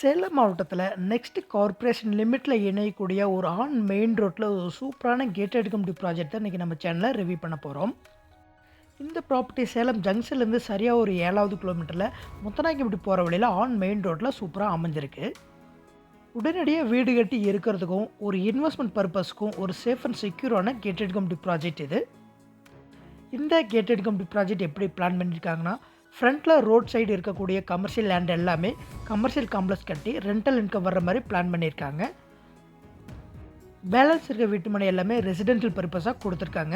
Salem மாவட்டத்தில next corporation லிமிட்ல இணையக்கூடிய ஒரு main ரோட்ல ஒரு சூப்பரான கேட்டட் கம்யூனிட்டி ப்ராஜெக்ட் தான் இன்னைக்கு நம்ம சேனல்ல ரிவ்யூ பண்ண போறோம். இந்த ப்ராப்பர்ட்டி சேலம் ஜங்ஷன்லேருந்து சரியா ஒரு 7வது கிலோமீட்டர்ல முத்தநாயக்கன்பட்டி போற வழியில மெயின் ரோட்ல சூப்பரா அமைஞ்சிருக்கு. உடனடியா வீடு கட்டி இருக்கிறதுக்கும், ஒரு இன்வெஸ்ட்மென்ட் பர்ப்பஸ்க்கும் ஒரு சேஃப் அண்ட் செக்யூரான கேட்டட் கம்யூனிட்டி ப்ராஜெக்ட் இது. இந்த கேட்டட் கம்யூனிட்டி ப்ராஜெக்ட் எப்படி பிளான் பண்ணியிருக்காங்கன்னா, ஃப்ரண்ட்ல ரோட் சைடு இருக்கக்கூடிய கமர்ஷியல் லேண்ட் எல்லாமே கமர்ஷியல் காம்ப்ளெக்ஸ் கட்டி ரெண்டல் இன்கம் வர்ற மாதிரி பிளான் பண்ணியிருக்காங்க. பேலன்ஸ் இருக்க வீட்டுமனை எல்லாமே ரெசிடென்ஷியல் பர்பஸாக கொடுத்துருக்காங்க.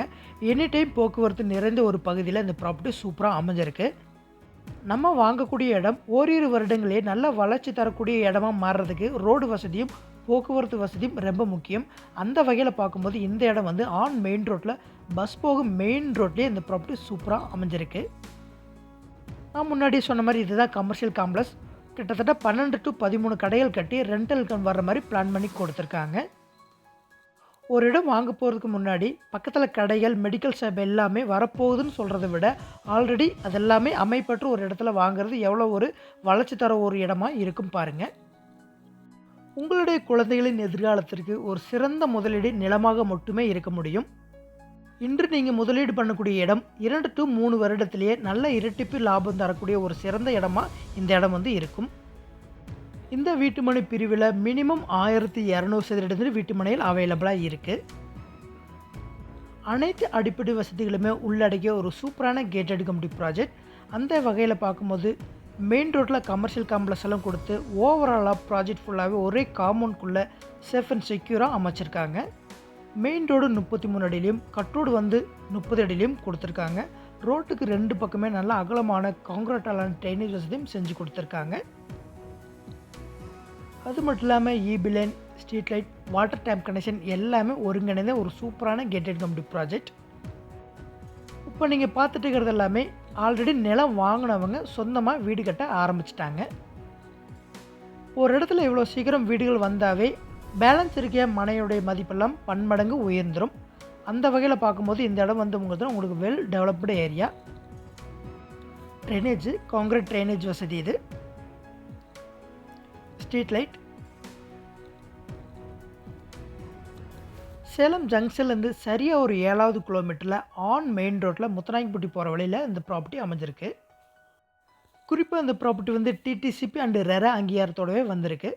எனி டைம் போக்குவரத்து நிறைந்த ஒரு பகுதியில் இந்த ப்ராப்பர்ட்டி சூப்பராக அமைஞ்சிருக்கு. நம்ம வாங்கக்கூடிய இடம் ஓரிரு வருடங்களே நல்ல வளர்ச்சி தரக்கூடிய இடமா மாறுறதுக்கு ரோடு வசதியும் போக்குவரத்து வசதியும் ரொம்ப முக்கியம். அந்த வகையில் பார்க்கும்போது இந்த இடம் வந்து மெயின் ரோட்டில் பஸ் போகும் மெயின் ரோட்லேயே இந்த ப்ராப்பர்ட்டி சூப்பராக அமைஞ்சிருக்கு. நான் முன்னாடி சொன்ன மாதிரி இதுதான் கமர்ஷியல் காம்ப்ளெக்ஸ். கிட்டத்தட்ட 12 to 13 கடைகள் கட்டி ரெண்டல் இன்கம் வர்ற மாதிரி பிளான் பண்ணி கொடுத்துருக்காங்க. ஒரு இடம் வாங்க போகிறதுக்கு முன்னாடி பக்கத்தில் கடைகள், மெடிக்கல் ஷாப் எல்லாமே வரப்போகுதுன்னு சொல்கிறத விட ஆல்ரெடி அதெல்லாமே அமைப்பற்று ஒரு இடத்துல வாங்குறது எவ்வளோ ஒரு வளர்ச்சி தர ஒரு இடமா இருக்கும் பாருங்கள். உங்களுடைய குழந்தைகளின் எதிர்காலத்திற்கு ஒரு சிறந்த முதலீடு நிலமாக மட்டுமே இருக்க முடியும். இன்று நீங்கள் முதலீடு பண்ணக்கூடிய இடம் 2 to 3 வருடத்திலேயே நல்ல இரட்டிப்பு லாபம் தரக்கூடிய ஒரு சிறந்த இடமா இந்த இடம் வந்து இருக்கும். இந்த வீட்டுமனை பிரிவில் மினிமம் 1200 சதுர வீட்டுமனையில் அவைலபிளாக இருக்குது. அனைத்து அடிப்படை வசதிகளுமே உள்ளடக்கிய ஒரு சூப்பரான கேட்டட் கம்யூனிட்டி ப்ராஜெக்ட். அந்த வகையில் பார்க்கும்போது மெயின் ரோட்டில் கமர்ஷியல் காம்ப்ளெக்ஸ் எல்லாம் கொடுத்து ஓவராலாக ப்ராஜெக்ட் ஃபுல்லாகவே ஒரே காம்பவுண்ட்குள்ளே சேஃப் அண்ட் செக்யூராக அமைச்சிருக்காங்க. மெயின் ரோடு 33 அடியிலையும் கட் ரோடு வந்து 30 அடியிலையும் கொடுத்துருக்காங்க. ரோட்டுக்கு 2 பக்கமே நல்ல அகலமான காங்கிரீட்டாலான ட்ரைனேஜ் வசதியும் செஞ்சு கொடுத்துருக்காங்க. அது மட்டும் இல்லாமல் EB line, street light, water tank connection எல்லாமே ஒருங்கிணைந்த ஒரு சூப்பரான கேட்டட் கம்யூனிட்டி ப்ராஜெக்ட். இப்போ நீங்கள் பார்த்துட்டு இருக்கிறது எல்லாமே ஆல்ரெடி நிலம் வாங்கினவங்க சொந்தமாக வீடு கட்ட ஆரம்பிச்சிட்டாங்க. ஒரு இடத்துல இவ்வளோ சீக்கிரம் வீடுகள் வந்தாவே பேலன்ஸ் இருக்க மனையுடைய மதிப்பெல்லாம் பன்மடங்கு உயர்ந்துடும். அந்த வகையில் பார்க்கும்போது இந்த இடம் வந்து உங்களுக்கு well developed area. Drainage, concrete drainage வசதி இது. Street light. சேலம் ஜங்ஷன்லேருந்து சரியாக ஒரு 7வது கிலோமீட்டரில் மெயின் ரோட்டில் முத்தநாயக்கன்பட்டி போகிற வழியில் இந்த ப்ராப்பர்ட்டி அமைஞ்சிருக்கு. குறிப்பாக இந்த ப்ராப்பர்ட்டி வந்து டிடிசிபி அண்டு ரெரா அங்கீகாரத்தோடவே வந்திருக்கு.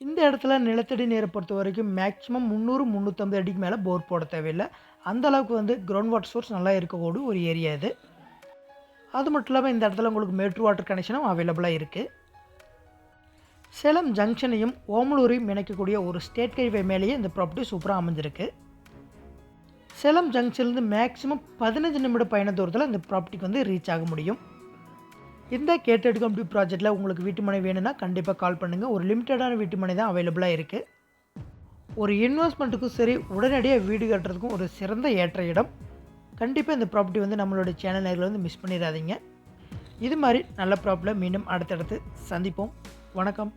இந்த இடத்துல நிலத்தடி நீரை பொறுத்த வரைக்கும் மேக்ஸிமம் 300-350 அடிக்கு மேலே போர் போட தேவையில்லை. அந்த அளவுக்கு வந்து கிரவுண்ட் வாட்டர் சோர்ஸ் நல்லா இருக்கக்கூடிய ஒரு ஏரியா இது. அது மட்டும் இல்லாமல் இந்த இடத்துல உங்களுக்கு மேட்ரு வாட்டர் கனெக்ஷனும் அவைலபிளாக இருக்குது. சேலம் ஜங்ஷனையும் ஓமலூரையும் இணைக்கக்கூடிய ஒரு ஸ்டேட் ஹைவே மேலேயே இந்த ப்ராப்பர்ட்டி சூப்பராக அமைஞ்சிருக்கு. சேலம் ஜங்ஷன்லேருந்து மேக்ஸிமம் 15 நிமிட பயண தூரத்தில் இந்த ப்ராப்பர்ட்டிக்கு வந்து ரீச் ஆக முடியும். இந்த கேட்டட் கம்யூனிட்டி ப்ராஜெக்ட்டில் உங்களுக்கு வீட்டுமனை வேணும்னா கண்டிப்பாக கால் பண்ணுங்கள். ஒரு லிமிட்டடான வீட்டுமனை தான் அவைலபிளாக இருக்குது. ஒரு இன்வெஸ்ட்மெண்ட்டுக்கும் சரி, உடனடியாக வீடு கட்டுறதுக்கும் ஒரு சிறந்த ஏற்ற இடம். கண்டிப்பாக இந்த ப்ராப்பர்ட்டி வந்து நம்மளோட சேனல் நேரில் வந்து மிஸ் பண்ணிடாதீங்க. இது மாதிரி நல்ல ப்ராப்பர்ட்டியில் மீண்டும் அடுத்தடுத்து சந்திப்போம். வணக்கம்.